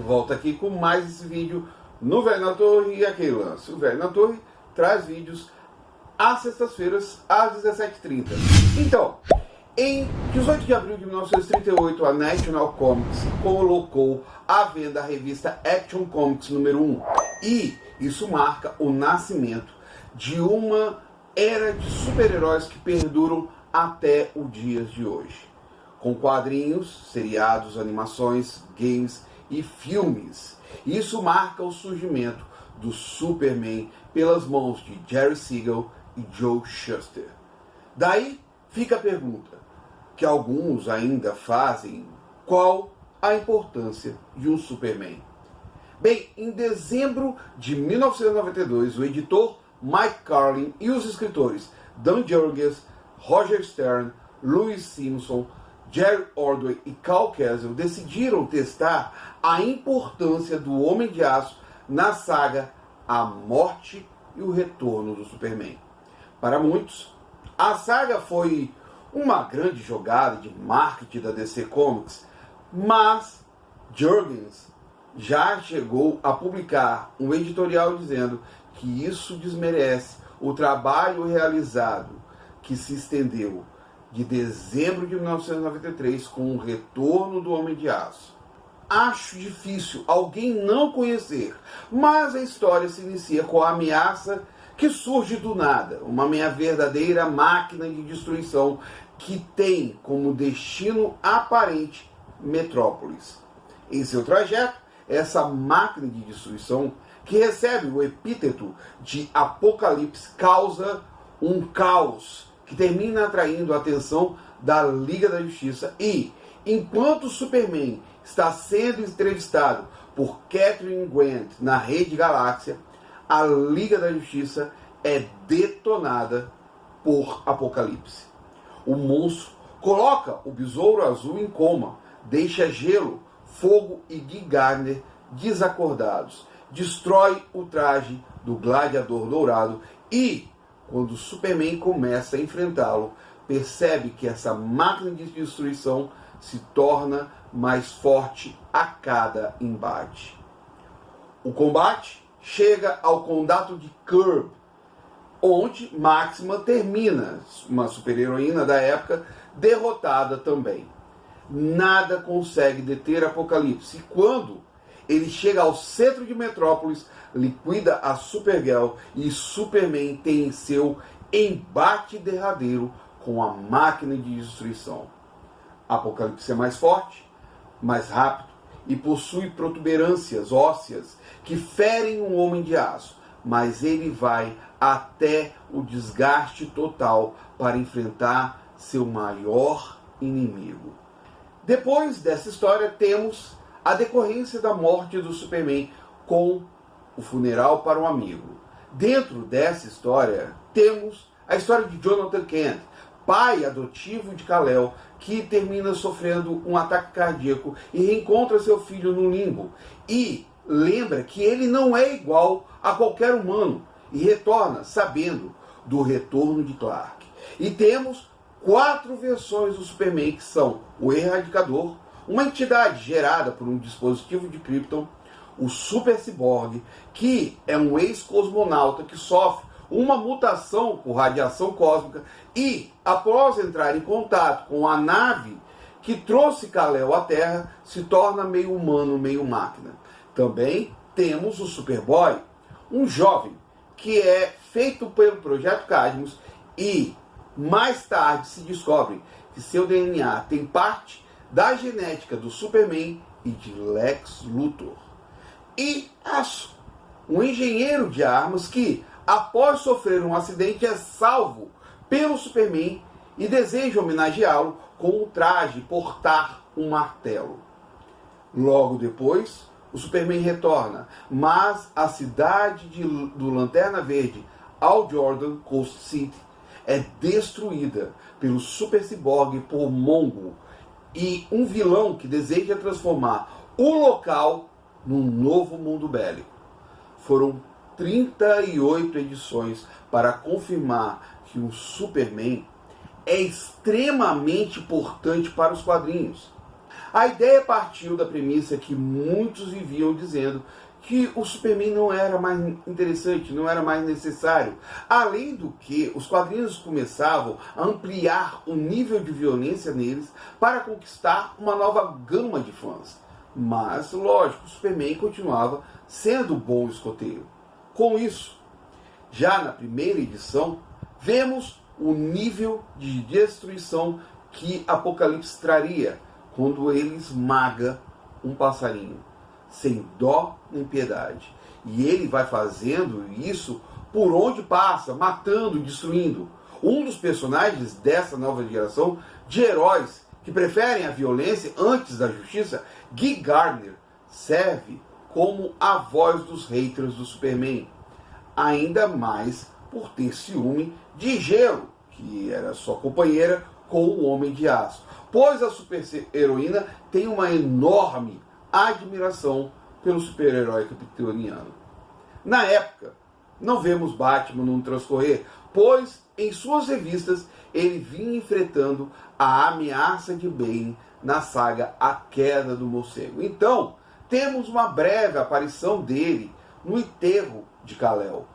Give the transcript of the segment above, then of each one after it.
volta aqui com mais esse vídeo no Velho na Torre. E aquele lance, o Velho na Torre traz vídeos às sextas-feiras, às 17h30. Então, em 18 de abril de 1938, a National Comics colocou à venda a revista Action Comics número 1. E isso marca o nascimento de uma era de super-heróis que perduram até os dias de hoje. Com quadrinhos, seriados, animações, games e filmes. Isso marca o surgimento do Superman pelas mãos de Jerry Siegel e Joe Shuster. Daí fica a pergunta, que alguns ainda fazem: qual a importância de um Superman? Bem, em dezembro de 1992, o editor Mike Carlin e os escritores Dan Jurgens, Roger Stern, Louis Simpson, Jerry Ordway e Cal Kesel decidiram testar a importância do Homem de Aço na saga A Morte e o Retorno do Superman. Para muitos, a saga foi uma grande jogada de marketing da DC Comics, mas Jurgens já chegou a publicar um editorial dizendo que isso desmerece o trabalho realizado, que se estendeu de dezembro de 1993 com o retorno do Homem de Aço. Acho difícil alguém não conhecer, mas a história se inicia com a ameaça que surge do nada, uma verdadeira máquina de destruição que tem como destino aparente Metrópolis. Em seu trajeto, essa máquina de destruição, que recebe o epíteto de Apocalipse, causa um caos que termina atraindo a atenção da Liga da Justiça e, enquanto Superman está sendo entrevistado por Catherine Grant na Rede Galáxia, a Liga da Justiça é detonada por Apocalipse. O monstro coloca o Besouro Azul em coma, deixa Gelo, Fogo e Guy Gardner desacordados, destrói o traje do Gladiador Dourado e, quando Superman começa a enfrentá-lo, percebe que essa máquina de destruição se torna mais forte a cada embate. O combate chega ao condado de Curb, onde Máxima termina, uma super-heroína da época, derrotada também. Nada consegue deter Apocalipse. E quando ele chega ao centro de Metrópolis, liquida a Supergirl e Superman tem seu embate derradeiro com a máquina de destruição. Apocalipse é mais forte, mais rápido e possui protuberâncias ósseas que ferem um Homem de Aço, mas ele vai até o desgaste total para enfrentar seu maior inimigo. Depois dessa história, temos a decorrência da morte do Superman com o funeral para um amigo. Dentro dessa história, temos a história de Jonathan Kent, pai adotivo de Kal-El, que termina sofrendo um ataque cardíaco e reencontra seu filho no limbo. E lembra que ele não é igual a qualquer humano e retorna sabendo do retorno de Clark. E temos 4 versões do Superman, que são o Erradicador, uma entidade gerada por um dispositivo de Krypton, o Super Cyborg, que é um ex-cosmonauta que sofre uma mutação por radiação cósmica e, após entrar em contato com a nave que trouxe Kal-El à Terra, se torna meio humano, meio máquina. Também temos o Superboy, um jovem que é feito pelo Projeto Cadmus e mais tarde se descobre que seu DNA tem parte da genética do Superman e de Lex Luthor. E Aço, um engenheiro de armas que, após sofrer um acidente, é salvo pelo Superman e deseja homenageá-lo com um traje e portar um martelo. Logo depois, o Superman retorna, mas a cidade do Lanterna Verde, Hal Jordan Coast City, é destruída pelo Super Cyborg por Mongul e um vilão que deseja transformar o local num novo mundo bélico. Foram 38 edições para confirmar que o Superman é extremamente importante para os quadrinhos. A ideia partiu da premissa que muitos viviam dizendo que o Superman não era mais interessante, não era mais necessário. Além do que, os quadrinhos começavam a ampliar o nível de violência neles para conquistar uma nova gama de fãs. Mas, lógico, o Superman continuava sendo bom escoteiro. Com isso, já na primeira edição, vemos o nível de destruição que Apocalipse traria quando ele esmaga um passarinho, sem dó nem piedade. E ele vai fazendo isso por onde passa, matando, destruindo. Um dos personagens dessa nova geração de heróis que preferem a violência antes da justiça, Guy Gardner, serve como a voz dos haters do Superman. Ainda mais por ter ciúme de Gelo, que era sua companheira com o Homem de Aço. Pois a super-heroína tem uma enorme admiração pelo super-herói kryptoniano. Na época, não vemos Batman no transcorrer, pois em suas revistas ele vinha enfrentando a ameaça de Bane na saga A Queda do Morcego. Então, temos uma breve aparição dele no enterro de Kal-El.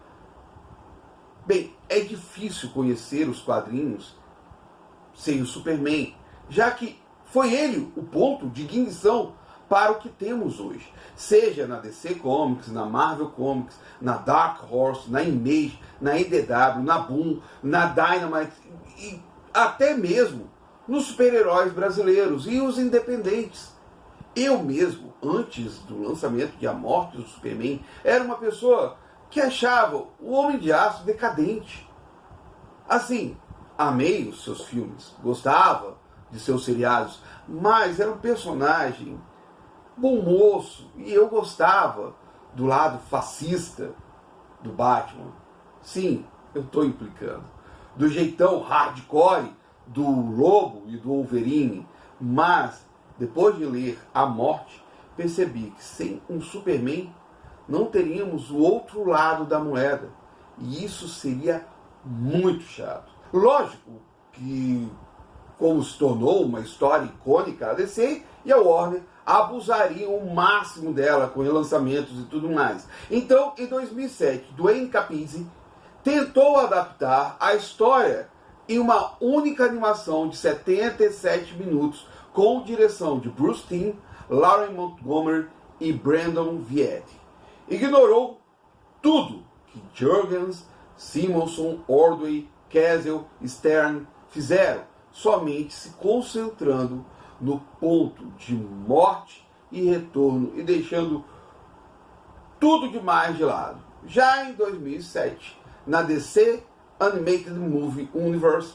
Bem, é difícil conhecer os quadrinhos sem o Superman, já que foi ele o ponto de ignição para o que temos hoje. Seja na DC Comics, na Marvel Comics, na Dark Horse, na Image, na IDW, na Boom, na Dynamite e até mesmo nos super-heróis brasileiros e os independentes. Eu mesmo, antes do lançamento de A Morte do Superman, era uma pessoa que achava o Homem de Aço decadente. Assim, amei os seus filmes, gostava de seus seriados, mas era um personagem bom moço, e eu gostava do lado fascista do Batman. Sim, eu estou implicando. Do jeitão hardcore do Lobo e do Wolverine, mas depois de ler A Morte, percebi que sem um Superman não teríamos o outro lado da moeda, e isso seria muito chato. Lógico que, como se tornou uma história icônica, a DC e a Warner abusariam o máximo dela com relançamentos e tudo mais. Então, em 2007, Duane Capizzi tentou adaptar a história em uma única animação de 77 minutos com direção de Bruce Timm, Lauren Montgomery e Brandon Vietti. Ignorou tudo que Jurgens, Simonson, Ordway, Castle, Stern fizeram, somente se concentrando no ponto de morte e retorno e deixando tudo demais de lado. Já em 2007, na DC Animated Movie Universe,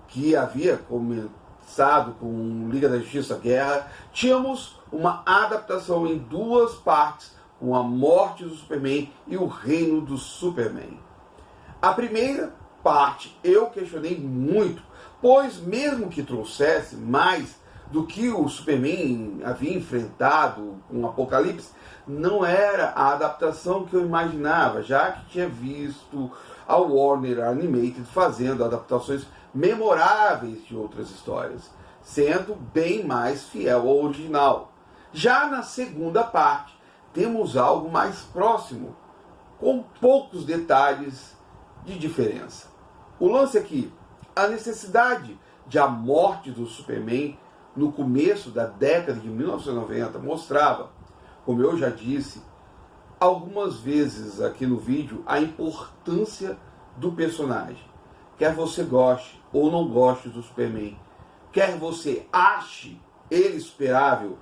que havia começado com Liga da Justiça Guerra, tínhamos uma adaptação em duas partes com a morte do Superman e o reino do Superman. A primeira parte eu questionei muito, pois mesmo que trouxesse mais do que o Superman havia enfrentado com o Apocalipse, não era a adaptação que eu imaginava, já que tinha visto a Warner Animated fazendo adaptações memoráveis de outras histórias, sendo bem mais fiel ao original. Já na segunda parte, temos algo mais próximo, com poucos detalhes de diferença. O lance aqui, a necessidade de A Morte do Superman no começo da década de 1990 mostrava, como eu já disse algumas vezes aqui no vídeo, a importância do personagem. Quer você goste ou não goste do Superman, quer você ache ele superável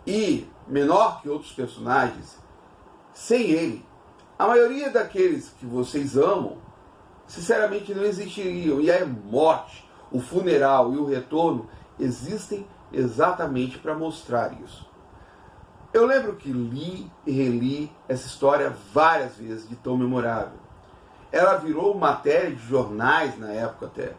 e menor que outros personagens, sem ele, a maioria daqueles que vocês amam, sinceramente não existiriam. E a morte, o funeral e o retorno existem exatamente para mostrar isso. Eu lembro que li e reli essa história várias vezes, de tão memorável. Ela virou matéria de jornais na época até.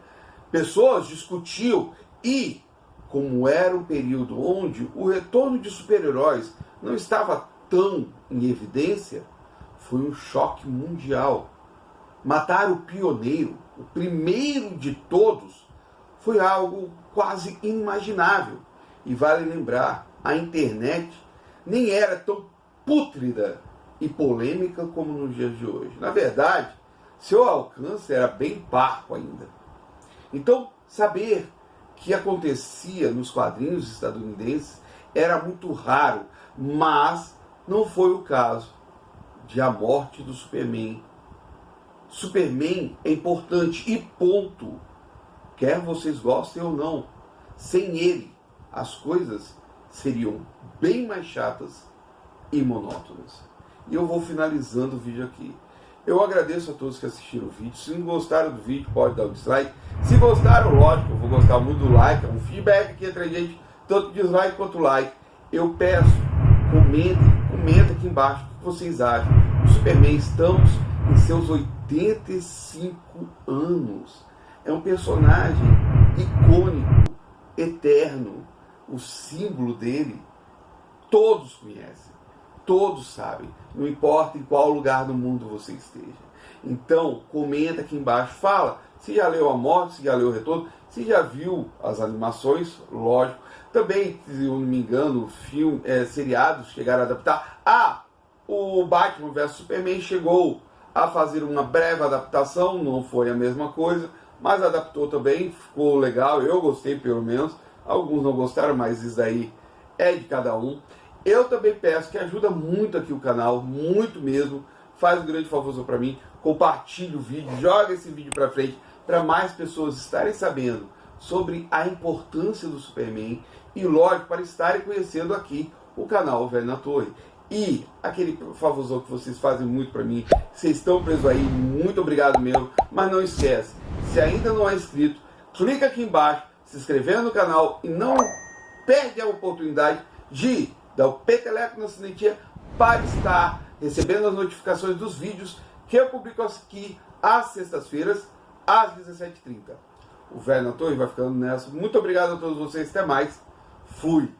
Pessoas discutiam e, como era um período onde o retorno de super-heróis não estava tão em evidência, foi um choque mundial. Matar o pioneiro, o primeiro de todos, foi algo quase inimaginável. E vale lembrar a internet nem era tão pútrida e polêmica como nos dias de hoje. Na verdade, seu alcance era bem parco ainda. Então, saber que acontecia nos quadrinhos estadunidenses era muito raro, mas não foi o caso de A Morte do Superman. Superman é importante e ponto. Quer vocês gostem ou não. Sem ele, as coisas seriam bem mais chatas e monótonas. E eu vou finalizando o vídeo aqui. Eu agradeço a todos que assistiram o vídeo. Se não gostaram do vídeo, pode dar um dislike. Se gostaram, lógico, eu vou gostar muito do like. É um feedback aqui entre a gente, tanto dislike quanto like. Eu peço, comenta aqui embaixo o que vocês acham. O Superman, estamos em seus 85 anos. É um personagem icônico, eterno. O símbolo dele, todos conhecem, todos sabem. Não importa em qual lugar do mundo você esteja. Então, comenta aqui embaixo, fala se já leu A Morte, se já leu O Retorno, se já viu as animações, lógico. Também, se eu não me engano, seriados chegaram a adaptar. O Batman vs Superman chegou a fazer uma breve adaptação, não foi a mesma coisa, mas adaptou também, ficou legal, eu gostei pelo menos. Alguns não gostaram, mas isso aí é de cada um. Eu também peço que ajuda muito aqui o canal, muito mesmo. Faz um grande favor para mim, compartilhe o vídeo, joga esse vídeo para frente para mais pessoas estarem sabendo sobre a importância do Superman e, lógico, para estarem conhecendo aqui o canal Velho na Torre. E aquele favorzão que vocês fazem muito para mim, vocês estão presos aí, muito obrigado mesmo. Mas não esquece, se ainda não é inscrito, clica aqui embaixo, se inscrever no canal e não perde a oportunidade de dar o peteleco na sinetinha para estar recebendo as notificações dos vídeos que eu publico aqui às sextas-feiras, às 17h30. O Velho na Torre vai ficando nessa. Muito obrigado a todos vocês, até mais. Fui!